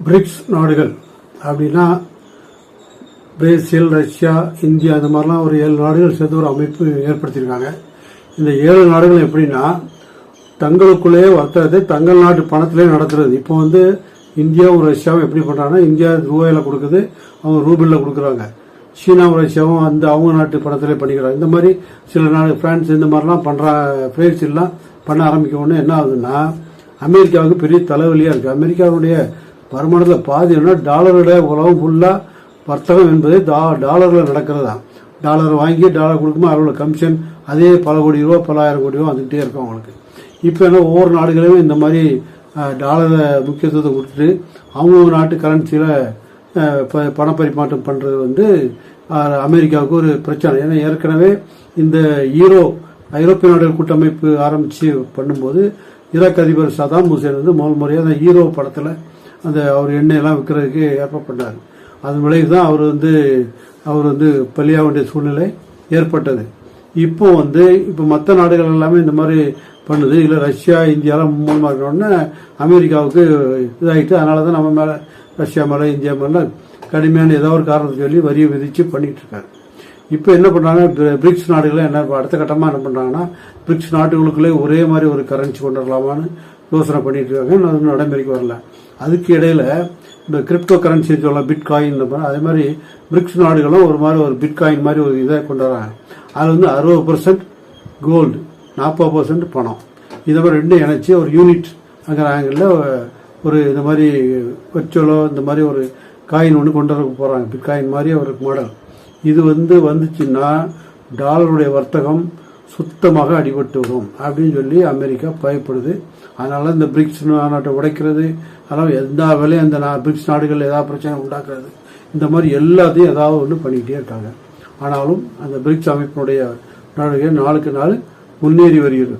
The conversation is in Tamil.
பிரிக்ஸ் நாடுகள் அப்படின்னா பிரேசில், ரஷ்யா, இந்தியா இந்த மாதிரிலாம் ஒரு 7 நாடுகள் சேர்த்து ஒரு அமைப்பு ஏற்படுத்தியிருக்காங்க. இந்த 7 நாடுகள் எப்படின்னா தங்களுக்குள்ளேயே வர்த்தகத்தை தங்கள் நாட்டு பணத்திலே நடத்துறது. இப்போ வந்து இந்தியாவும் ரஷ்யாவும் எப்படி பண்ணுறாங்கன்னா, இந்தியா ரூபாயில் கொடுக்குது, அவங்க ரூபிளில் கொடுக்குறாங்க. சீனாவும் ரஷ்யாவும் அவங்க நாட்டு பணத்திலே பண்ணிக்கிறாங்க. இந்த மாதிரி சில நாடு பிரான்ஸ் இந்த மாதிரிலாம் பிரேசில்லாம் பண்ண ஆரம்பிக்க உடனே என்ன ஆகுதுன்னா அமெரிக்காவுக்கு பெரிய தலைவலியாக இருக்குது. அமெரிக்காவுடைய வருமானத்தில் பாதி என்ன டாலரோட உலகம் ஃபுல்லாக வர்த்தகம் என்பது டாலரில் நடக்கிறதா. டாலர் வாங்கி டாலர் கொடுக்கும்போது அவரோட கமிஷன் அதே பல கோடி ரூபா, பல ஆயிரம் கோடி ரூபா வந்துகிட்டே இருக்கும் அவங்களுக்கு. இப்போ என்ன ஒவ்வொரு நாடுகளையும் இந்த மாதிரி டாலரை முக்கியத்துவத்தை கொடுத்துட்டு அவங்க நாட்டு கரன்சியில் பணப்பரிமாற்றம் பண்ணுறது வந்து அமெரிக்காவுக்கு ஒரு பிரச்சனை. ஏன்னா ஏற்கனவே இந்த ஐரோப்பிய நாடுகள் கூட்டமைப்பு ஆரம்பித்து பண்ணும்போது ஈராக் அதிபர் சதாம் ஹுசேன் வந்து முதல் முறையாக அந்த ஈரோ படத்தில் அவர் எண்ணெயெல்லாம் விற்கிறதுக்கு ஏற்பாடு பண்ணார். அதன் விளைவு தான் அவர் வந்து பலியாக வேண்டிய சூழ்நிலை ஏற்பட்டது. இப்போ மற்ற நாடுகள் எல்லாமே இந்த மாதிரி பண்ணுது. இல்லை ரஷ்யா, இந்தியாலாம் மூலமாக இருக்கணும்னா அமெரிக்காவுக்கு இதாகிட்டு, அதனால தான் நம்ம மேலே ரஷ்யா மேலே இந்தியா மேலே கடுமையான ஏதோ ஒரு காரணத்தை சொல்லி வரியை விதித்து பண்ணிகிட்டு இருக்காரு. இப்போ என்ன பண்ணுறாங்க, பிரிக்ஸ் நாடுகளை அடுத்த கட்டமாக என்ன பண்ணுறாங்கன்னா பிரிக்ஸ் நாடுகளுக்குள்ளே ஒரே மாதிரி ஒரு கரன்சி கொண்டு வரலாமான்னு யோசனை பண்ணிட்டு இருக்காங்க. அது நடைமுறைக்கு வரல. அதுக்கு இடையில இந்த கிரிப்டோ கரன்சி சொல்லலாம், பிட்காயின், அதே மாதிரி பிரிக்ஸ் நாடுகளும் ஒரு பிட்காயின் மாதிரி ஒரு இதை கொண்டு வராங்க. அது வந்து 60% கோல்டு, 40% பணம், இதை மாதிரி ரெண்டும் இணைச்சி ஒரு யூனிட் அங்கே ஆங்கிளில் ஒரு இந்த மாதிரி வச்சோலோ இந்த மாதிரி ஒரு காயின் ஒன்று கொண்டு வர போகிறாங்க. பிட்காயின் மாதிரி ஒரு மாடல். இது வந்துச்சுன்னா டாலருடைய வர்த்தகம் சுத்தமாக அடிபட்டு வரும் அப்படின்னு சொல்லி அமெரிக்கா பயப்படுது. அதனால இந்த பிரிக்ஸ் நாட்டை உடைக்கிறது, அதனால் எந்த வேலையும் அந்த பிரிக்ஸ் நாடுகள் ஏதாவது பிரச்சனை உண்டாக்குறது, இந்த மாதிரி எல்லாத்தையும் ஏதாவது ஒன்று பண்ணிக்கிட்டே இருக்காங்க. ஆனாலும் அந்த பிரிக்ஸ் அமைப்பினுடைய நாடுகள் நாளுக்கு நாள் முன்னேறி வருகிறது.